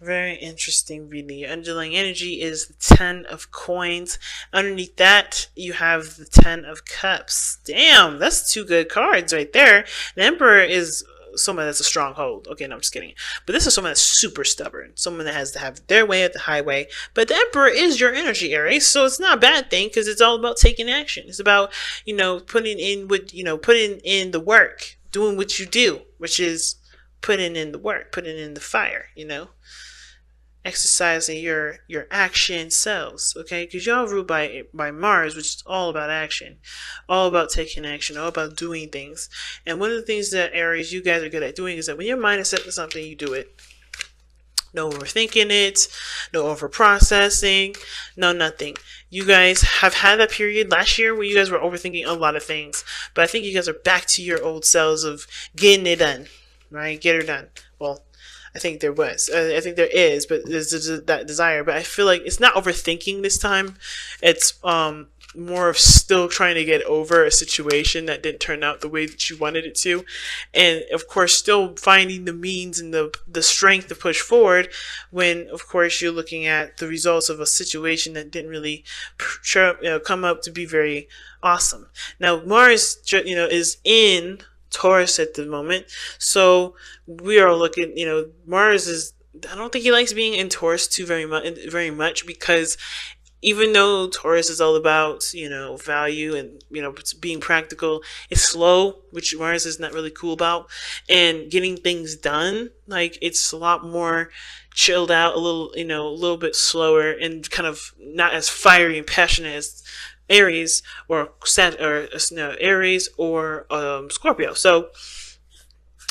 Very interesting reading. Your underlying energy is the Ten of Coins. Underneath that, you have the Ten of Cups. Damn, that's two good cards right there. The Emperor is someone that's a stronghold. Okay, no, I'm just kidding. But this is someone that's super stubborn. Someone that has to have their way at the highway. But the Emperor is your energy, Aries. So it's not a bad thing because it's all about taking action. It's about, putting in the work, doing what you do, which is putting in the work, putting in the fire. Exercising your action cells, okay? Because y'all ruled by Mars, which is all about action, all about taking action, all about doing things. And one of the things that Aries, you guys are good at doing is that when your mind is set to something, you do it. No overthinking it, no over processing, no nothing. You guys have had that period last year where you guys were overthinking a lot of things, but I think you guys are back to your old selves of getting it done, right? Get her done. Well, I think there was. I think there is, but there's that desire. But I feel like it's not overthinking this time. It's more of still trying to get over a situation that didn't turn out the way that you wanted it to, and of course, still finding the means and the strength to push forward. When of course you're looking at the results of a situation that didn't really come up to be very awesome. Now Mars, is in Taurus at the moment. So we are looking, Mars is, I don't think he likes being in Taurus too very much because even though Taurus is all about, value and, being practical, it's slow, which Mars is not really cool about, and getting things done. Like, it's a lot more chilled out, a little bit slower and kind of not as fiery and passionate as Aries or Aries or Scorpio. So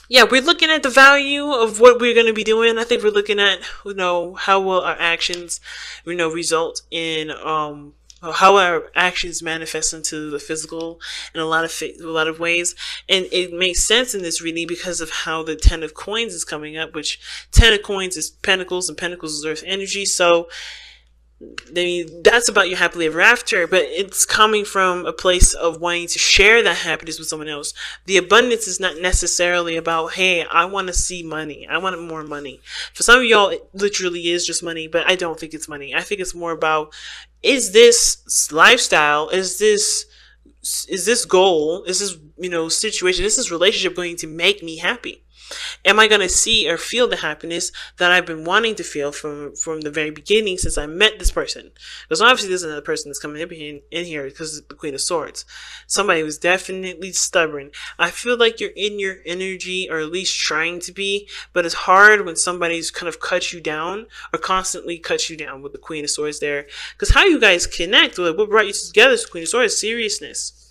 yeah, we're looking at the value of what we're going to be doing. I think we're looking at how will our actions result in how our actions manifest into the physical in a lot of ways. And it makes sense in this reading because of how the Ten of Coins is coming up, which Ten of Coins is Pentacles, and Pentacles is Earth energy. So that's about your happily ever after, but it's coming from a place of wanting to share that happiness with someone else. The abundance is not necessarily about, hey, I want to see money. I want more money. For some of y'all, it literally is just money, but I don't think it's money. I think it's more about, is this lifestyle, is this goal, is this, situation, is this relationship going to make me happy? Am I going to see or feel the happiness that I've been wanting to feel from the very beginning since I met this person? Because obviously there's another person that's coming in here because of the Queen of Swords. Somebody who's definitely stubborn. I feel like you're in your energy, or at least trying to be, but it's hard when somebody's kind of cut you down or constantly cuts you down with the Queen of Swords there. Because how you guys connect, like what brought you together is the Queen of Swords, seriousness.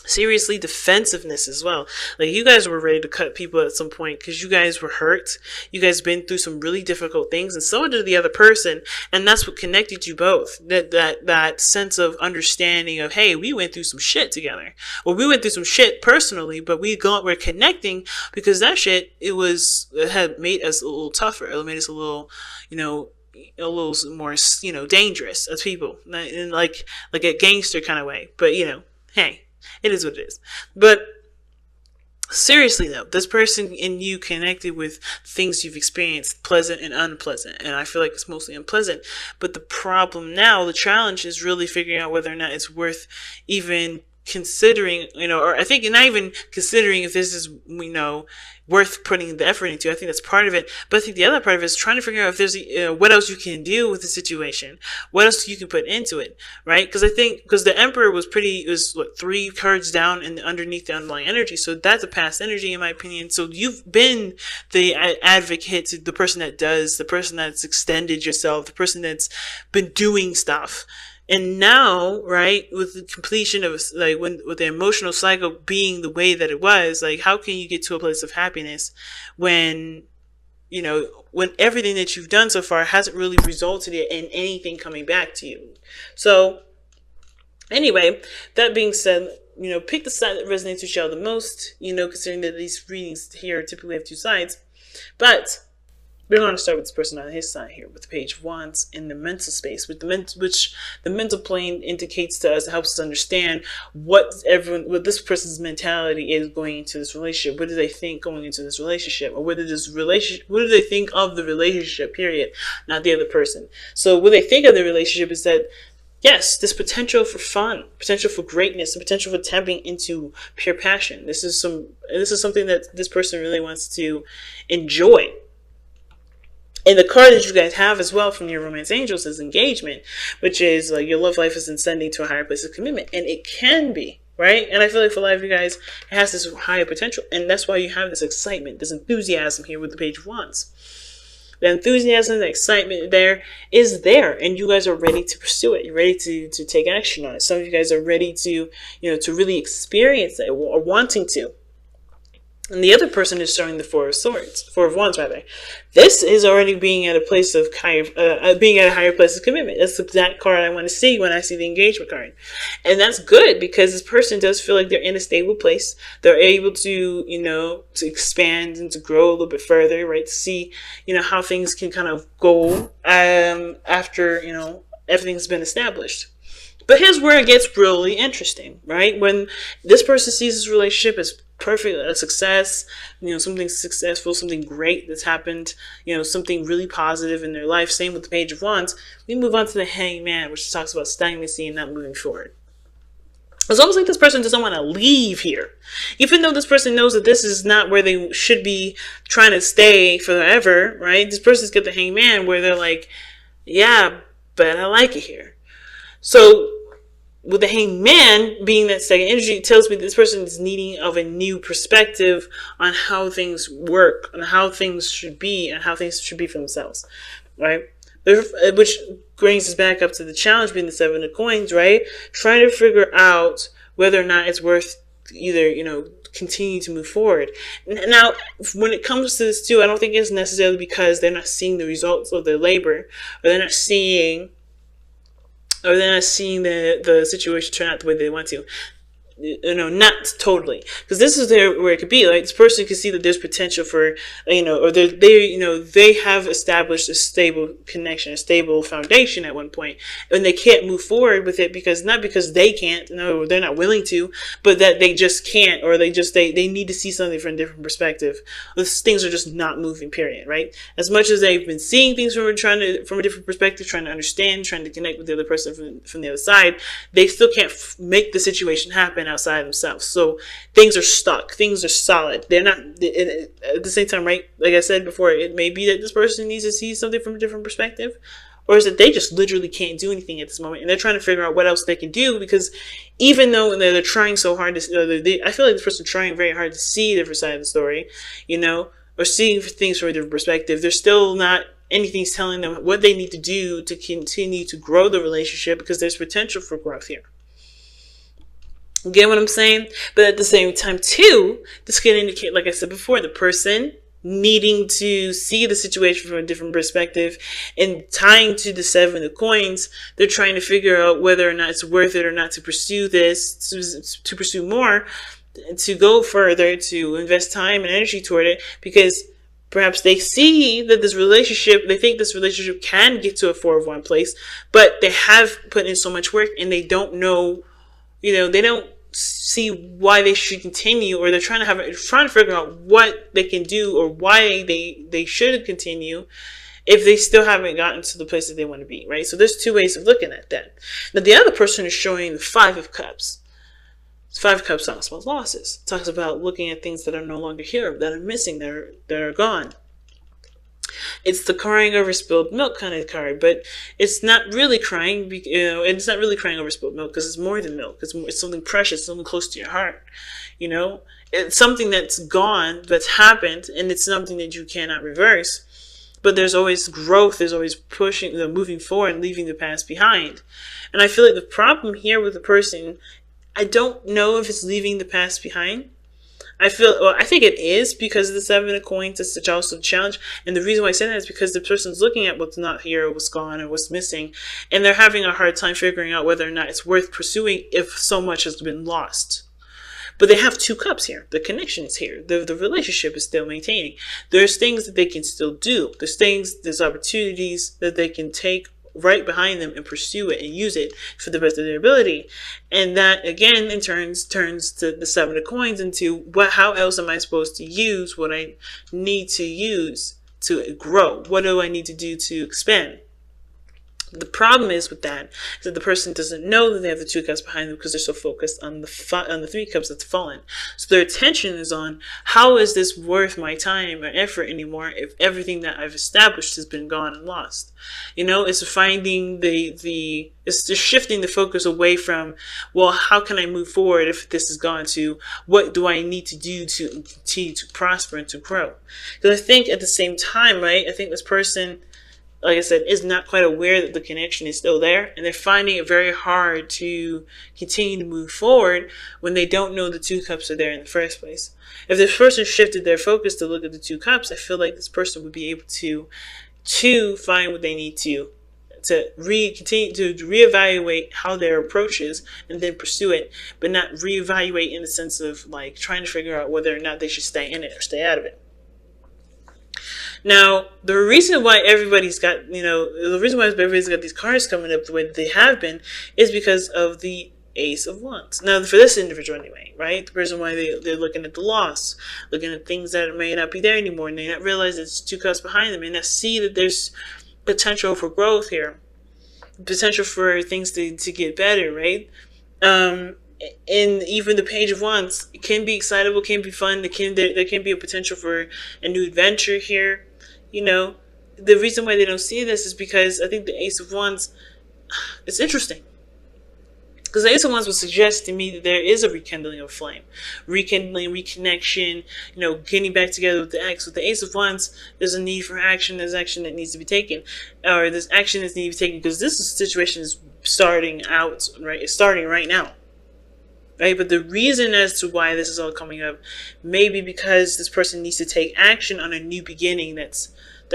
Seriously, defensiveness as well. Like, you guys were ready to cut people at some point because you guys were hurt. You guys been through some really difficult things, and so did the other person, and that's what connected you both. That sense of understanding of, hey, we went through some shit together, or we went through some shit personally, but we're connecting because that shit it had made us a little tougher. It made us a little, a little more, dangerous as people, in like a gangster kind of way. But hey. It is what it is. But seriously though, this person and you connected with things you've experienced, pleasant and unpleasant, and I feel like it's mostly unpleasant. But the problem now, the challenge is really figuring out whether or not it's worth even considering, or I think not even considering if this is, worth putting the effort into. I think that's part of it. But I think the other part of it is trying to figure out if there's, what else you can do with the situation, what else you can put into it, right? Because the Emperor was what, 3 cards down and underneath the underlying energy. So that's a past energy, in my opinion. So you've been the advocate to the person the person that's extended yourself, the person that's been doing stuff. And now, right, with the completion of, with the emotional cycle being the way that it was, like, how can you get to a place of happiness when, when everything that you've done so far hasn't really resulted in anything coming back to you? So, anyway, that being said, pick the side that resonates with you the most, considering that these readings here typically have 2 sides. But We're going to start with this person on his side here with the Page of Wands in the mental space, with which the mental plane indicates to us, helps us understand what this person's mentality is going into this relationship. What do they think going into this relationship, or what do they think of the relationship? Period, not the other person. So what they think of the relationship is that, yes, this potential for fun, potential for greatness, and potential for tapping into pure passion. This is something that this person really wants to enjoy. And the card that you guys have as well from your romance angels is engagement, which is like your love life is ascending to a higher place of commitment. And it can be, right? And I feel like for a lot of you guys, it has this higher potential. And that's why you have this excitement, this enthusiasm here with the Page of Wands. The enthusiasm, the excitement there is there, and you guys are ready to pursue it. You're ready to take action on it. Some of you guys are ready to, to really experience it, or wanting to. And the other person is showing the Four of Wands rather. This is already being at a place of being at a higher place of commitment. That's the exact card I want to see when I see the engagement card. And that's good, because this person does feel like they're in a stable place. They're able to, to expand and to grow a little bit further, right? To see, how things can kind of go after, everything's been established. But here's where it gets really interesting, right? When this person sees this relationship as perfect, a success, something successful, something great that's happened, something really positive in their life. Same with the Page of Wands. We move on to the Hangman, which talks about stagnancy and not moving forward. It's almost like this person doesn't want to leave here. Even though this person knows that this is not where they should be trying to stay forever, right? This person's got the Hangman where they're like, yeah, but I like it here. So with the Hangman being that second energy, it tells me this person is needing of a new perspective on how things work, on how things should be, and how things should be for themselves, right? Which brings us back up to the challenge being the Seven of Coins, right? Trying to figure out whether or not it's worth either, continue to move forward. Now, when it comes to this too, I don't think it's necessarily because they're not seeing the results of their labor, or they're not seeing the situation turn out the way they want to. Not totally, because this is where it could be. Like, this person can see that there's potential for, or they have established a stable connection, a stable foundation at one point, and they can't move forward with it not because they can't, no, they're not willing to, but that they just can't, or they need to see something from a different perspective. Things are just not moving, period, right? As much as they've been seeing things from a different perspective, trying to understand, trying to connect with the other person from the other side, they still can't make the situation happen outside themselves. So things are stuck, things are solid. They're not at the same time, right? Like I said before, it may be that this person needs to see something from a different perspective, or is that they just literally can't do anything at this moment, and they're trying to figure out what else they can do, because even though they're trying so hard to, I feel like this person trying very hard to see a different side of the story, or seeing things from a different perspective, they're still not, anything's telling them what they need to do to continue to grow the relationship, because there's potential for growth here. Get what I'm saying? But at the same time too, this can indicate, like I said before, the person needing to see the situation from a different perspective, and tying to the Seven of Coins, they're trying to figure out whether or not it's worth it or not to pursue this, to pursue more, to go further, to invest time and energy toward it, because perhaps they see that they think this relationship can get to a Four of Wands place, but they have put in so much work, and they don't know, they don't see why they should continue, or they're trying to figure out what they can do, or why they should continue if they still haven't gotten to the place that they want to be, right? So there's two ways of looking at that. Now, the other person is showing the Five of Cups. Five of Cups talks about losses. It talks about looking at things that are no longer here, that are missing, that are gone. It's the crying over spilled milk kind of card, but it's not really crying, it's not really crying over spilled milk, because it's more than milk. It's something precious, something close to your heart, It's something that's gone, that's happened, and it's something that you cannot reverse. But there's always growth, there's always pushing, moving forward and leaving the past behind. And I feel like the problem here with the person, I don't know if it's leaving the past behind. I think it is, because of the Seven of Coins. It's also a challenge, and the reason why I say that is because the person's looking at what's not here, what's gone, or what's missing, and they're having a hard time figuring out whether or not it's worth pursuing if so much has been lost. But they have two cups here. The connection is here. The relationship is still maintaining. There's things that they can still do. There's opportunities that they can take right behind them and pursue it and use it for the best of their ability. And that again in turns to the seven of coins into how else am I supposed to use what I need to use to grow? What do I need to do to expand? The problem is with that is that the person doesn't know that they have the two cups behind them because they're so focused on the three cups that's fallen. So their attention is on how is this worth my time or effort anymore if everything that I've established has been gone and lost. It's finding it's just shifting the focus away from, well, how can I move forward if this is gone, to what do I need to do to continue to prosper and to grow? Because I think at the same time, right, I think this person, like I said, is not quite aware that the connection is still there. And they're finding it very hard to continue to move forward when they don't know the two cups are there in the first place. If this person shifted their focus to look at the two cups, I feel like this person would be able to find what they need to continue to reevaluate how their approach is and then pursue it, but not reevaluate in the sense of like trying to figure out whether or not they should stay in it or stay out of it. Now, the reason why everybody's got these cards coming up the way that they have been is because of the Ace of Wands. Now, for this individual anyway, right? The reason why they're looking at the loss, looking at things that may not be there anymore, and they not realize it's two cups behind them, and not see that there's potential for growth here, potential for things to get better, right? And even the Page of Wands can be excitable, can be fun. There can be a potential for a new adventure here. The reason why they don't see this is because I think the Ace of Wands, it's interesting. Because the Ace of Wands would suggest to me that there is a rekindling of flame. Rekindling, reconnection, getting back together with the ex. With the Ace of Wands, there's a need for action. There's action that needs to be taken. Or there's action that needs to be taken because this situation is starting out, right? It's starting right now. Right? But the reason as to why this is all coming up may be because this person needs to take action on a new beginning that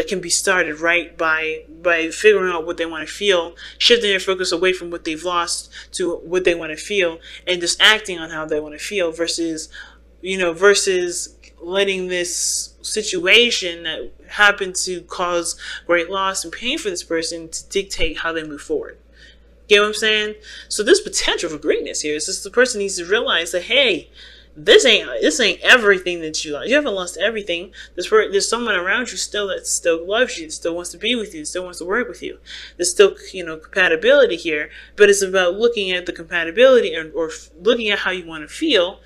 can be started right by figuring out what they want to feel, shifting their focus away from what they've lost to what they want to feel, and just acting on how they want to feel versus letting this situation that happened to cause great loss and pain for this person to dictate how they move forward. Get what I'm saying? So there's potential for greatness here. It's just the person needs to realize that, hey, this ain't everything that you lost. You haven't lost everything. There's someone around you that still loves you, that still wants to be with you, that still wants to work with you. There's still compatibility here, but it's about looking at the compatibility or looking at how you want to feel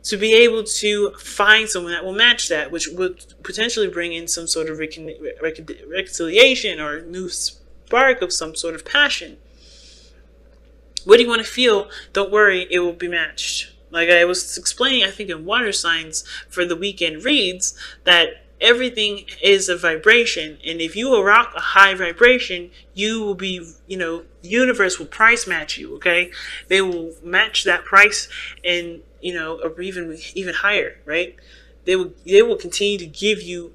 to be able to find someone that will match that, which would potentially bring in some sort of reconciliation or a new spark of some sort of passion. What do you want to feel? Don't worry, it will be matched. Like I was explaining, I think in water signs for the weekend reads, that everything is a vibration. And if you rock a high vibration, you will be, the universe will price match you, okay? They will match that price and, or even higher, right? They will continue to give you,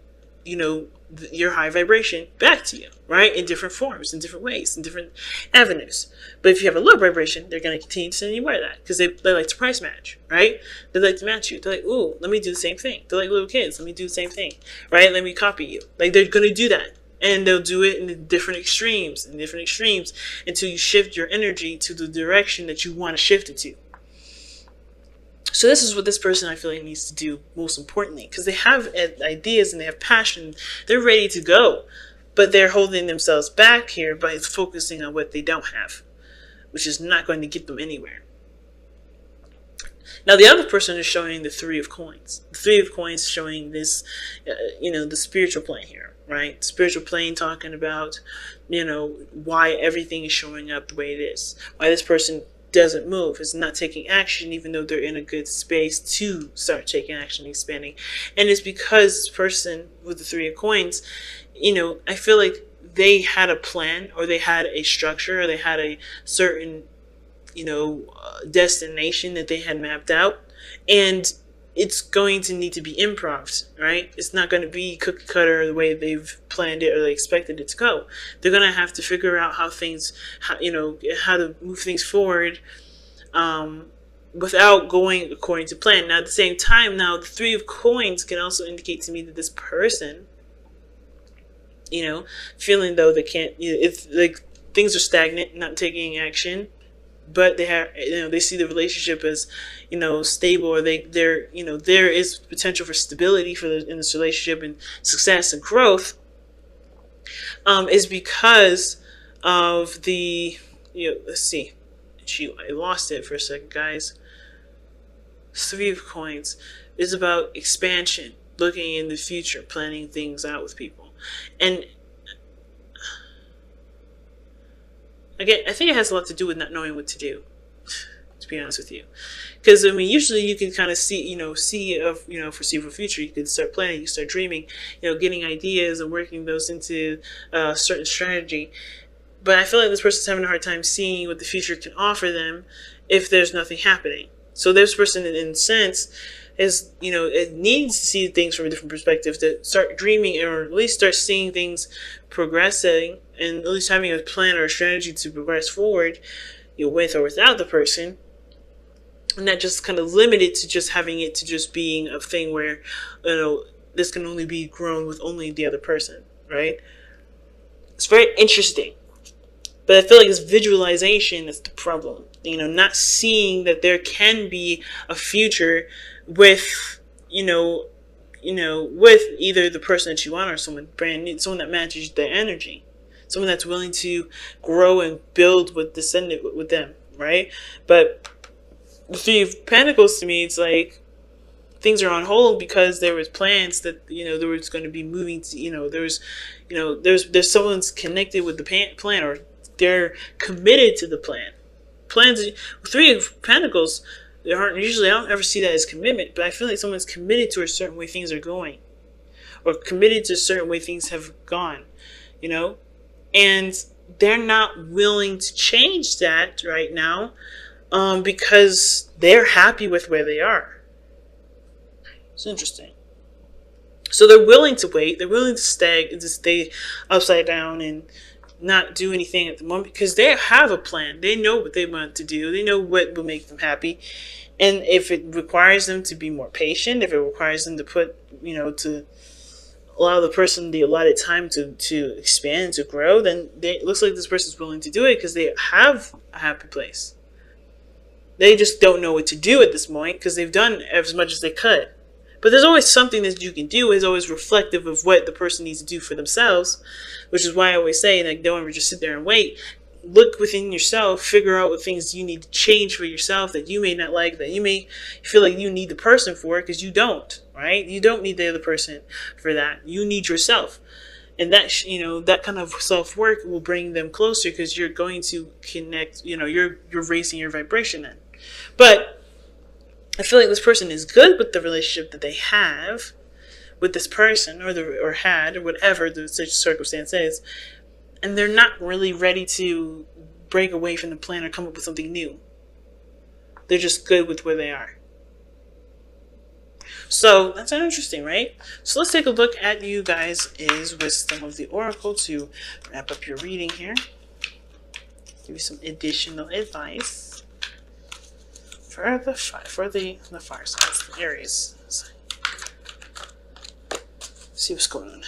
your high vibration back to you, right? In different forms, in different ways, in different avenues. But if you have a low vibration, they're going to continue to send you that because they like to price match, right? They like to match you. They're like, ooh, let me do the same thing. They're like little kids. Let me do the same thing, right? Let me copy you. Like they're going to do that. And they'll do it in different extremes, until you shift your energy to the direction that you want to shift it to. So this is what this person I feel like needs to do most importantly, because they have ideas and they have passion. They're ready to go, but they're holding themselves back here by focusing on what they don't have, which is not going to get them anywhere. Now the other person is showing the Three of Coins. The Three of Coins showing this, the spiritual plane here, right? Spiritual plane talking about, why everything is showing up the way it is. Why this person doesn't move, is not taking action even though they're in a good space to start taking action and expanding. And it's because this person with the Three of Coins, I feel like they had a plan or they had a structure or they had a certain destination that they had mapped out, and it's going to need to be improv, right? It's not going to be cookie cutter the way they've planned it or they expected it to go. They're going to have to figure out how to move things forward, without going according to plan. Now, at the same time, now the Three of Coins can also indicate to me that this person, feeling though they can't, it's like things are stagnant, not taking action, but they have, they see the relationship as, stable, or there is potential for stability in this relationship and success and growth, is because of the, let's see, I lost it for a second, guys. Three of Coins is about expansion, looking in the future, planning things out with people. And again, I think it has a lot to do with not knowing what to do, to be honest with you. Because, usually you can kind of see a foreseeable future. You can start planning, you start dreaming, getting ideas and working those into a certain strategy. But I feel like this person's having a hard time seeing what the future can offer them if there's nothing happening. So this person, in a sense, is, it needs to see things from a different perspective, to start dreaming, or at least start seeing things progressing, and at least having a plan or a strategy to progress forward, with or without the person. And not just kind of limited to just having it to just being a thing where, this can only be grown with only the other person, right? It's very interesting. But I feel like it's visualization that's the problem. Not seeing that there can be a future with, with either the person that you want or someone brand new, someone that matches their energy, someone that's willing to grow and build with them, right? But the Three of Pentacles, to me, it's like things are on hold because there was plans that, there was going to be moving to, there's someone's connected with the plan, or they're committed to the plan. Plans, Three of Pentacles, I don't ever see that as commitment, but I feel like someone's committed to a certain way things are going, or committed to a certain way things have gone, and they're not willing to change that right now, because they're happy with where they are. It's interesting. So they're willing to wait. They're willing to stay upside down and not do anything at the moment, because they have a plan. They know what they want to do. They know what will make them happy. And if it requires them to be more patient, if it requires them to to allow the person the allotted time to expand, to grow, then it looks like this person's willing to do it because they have a happy place. They just don't know what to do at this point because they've done as much as they could. But there's always something that you can do. Is always reflective of what the person needs to do for themselves, which is why I always say, don't ever just sit there and wait. Look within yourself, figure out what things you need to change for yourself that you may not like, that you may feel like you need the person for, because you don't, right? You don't need the other person for that. You need yourself. And that, that kind of self-work will bring them closer, because you're going to connect, you're raising your vibration then. But I feel like this person is good with the relationship that they have with this person, or had, or whatever the circumstance is, and they're not really ready to break away from the plan or come up with something new. They're just good with where they are. So that's interesting, right? So let's take a look at you guys' wisdom of the Oracle to wrap up your reading here. Give you some additional advice for the fire signs, the Aries. Let's see what's going on.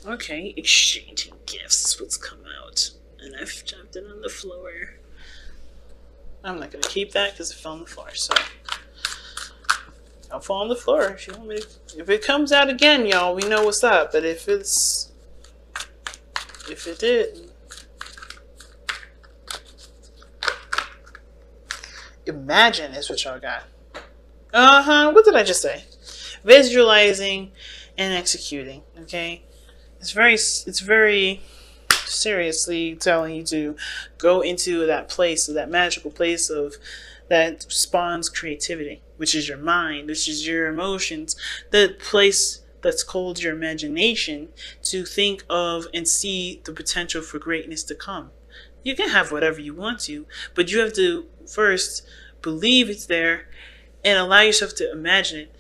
Okay, exchanging gifts is what's come out. And I've dropped it on the floor. I'm not going to keep that because it fell on the floor. So I'll fall on the floor if you want me to. If it comes out again, y'all, we know what's up. But if it did, imagine is what y'all got. What did I just say? Visualizing and executing. Okay, it's very seriously telling you to go into that place, of that magical place of that spawns creativity, which is your mind, which is your emotions, the place that's called your imagination, to think of and see the potential for greatness to come. You can have whatever you want to, but you have to first believe it's there and allow yourself to imagine it.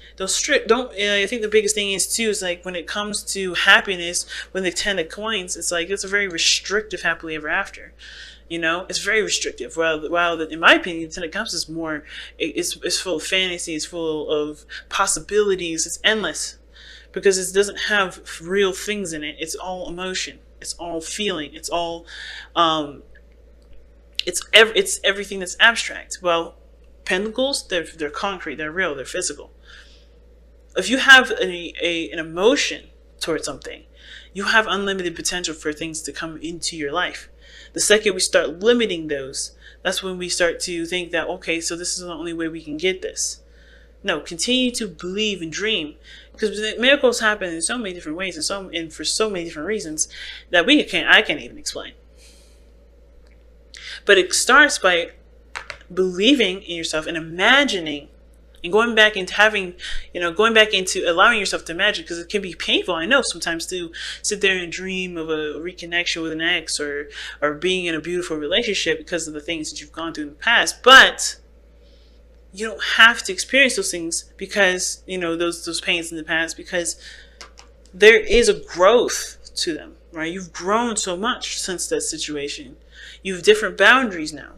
Don't. I think the biggest thing is too is like when it comes to happiness, when the 10 of coins, it's like it's a very restrictive happily ever after. It's very restrictive. While in my opinion, the 10 of cups is more. It's full of fantasy. It's full of possibilities. It's endless because it doesn't have real things in it. It's all emotion. It's all feeling. It's all. It's everything that's abstract. Well, pentacles, they're concrete, they're real, they're physical. If you have an emotion towards something, you have unlimited potential for things to come into your life. The second we start limiting those, that's when we start to think that, okay, so this is the only way we can get this. No, continue to believe and dream, because miracles happen in so many different ways and for so many different reasons that I can't even explain. But it starts by believing in yourself and imagining and going back into allowing yourself to imagine, because it can be painful. I know sometimes to sit there and dream of a reconnection with an ex or being in a beautiful relationship because of the things that you've gone through in the past. But you don't have to experience those things because, those pains in the past, because there is a growth to them, right? You've grown so much since that situation. You have different boundaries now.